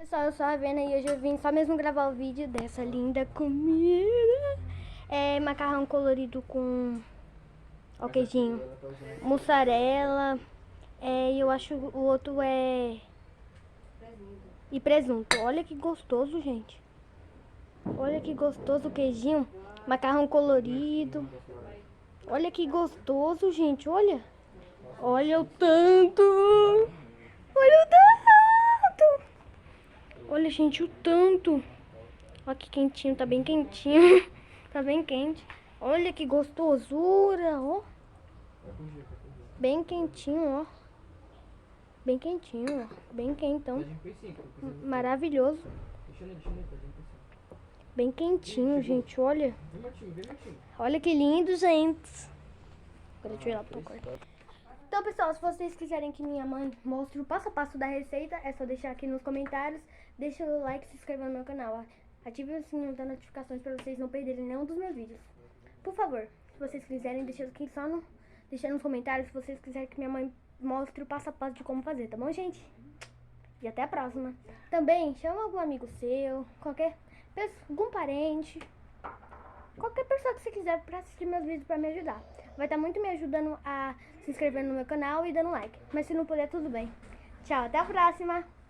Pessoal, eu sou a Vena e hoje eu vim só mesmo gravar o vídeo dessa linda comida. É macarrão colorido com ó, queijinho, mussarela, e eu acho o outro é e presunto. Olha que gostoso, gente. Olha que gostoso o queijinho, macarrão colorido. Olha que gostoso, gente, olha. Olha o tanto. Olha o tanto. Olha, gente, o tanto. Olha que quentinho, tá bem quentinho. Tá bem quente. Olha que gostosura, ó. Bem quentinho, ó. Bem quentinho, ó. Bem quentão. Maravilhoso. Bem quentinho, gente, olha. Olha que lindo, gente. Agora deixa eu ir lá pro quarto. Então, pessoal, se vocês quiserem que minha mãe mostre o passo a passo da receita, é só deixar aqui nos comentários. Deixa o like e se inscreva no meu canal. Ative o sininho das notificações para vocês não perderem nenhum dos meus vídeos. Por favor, se vocês quiserem, deixa aqui deixa nos comentários se vocês quiserem que minha mãe mostre o passo a passo de como fazer, tá bom, gente? E até a próxima. Também, chama algum amigo seu, algum parente, qualquer pessoa que você quiser para assistir meus vídeos para me ajudar. Vai estar muito me ajudando a se inscrever no meu canal e dando like. Mas se não puder, tudo bem. Tchau, até a próxima!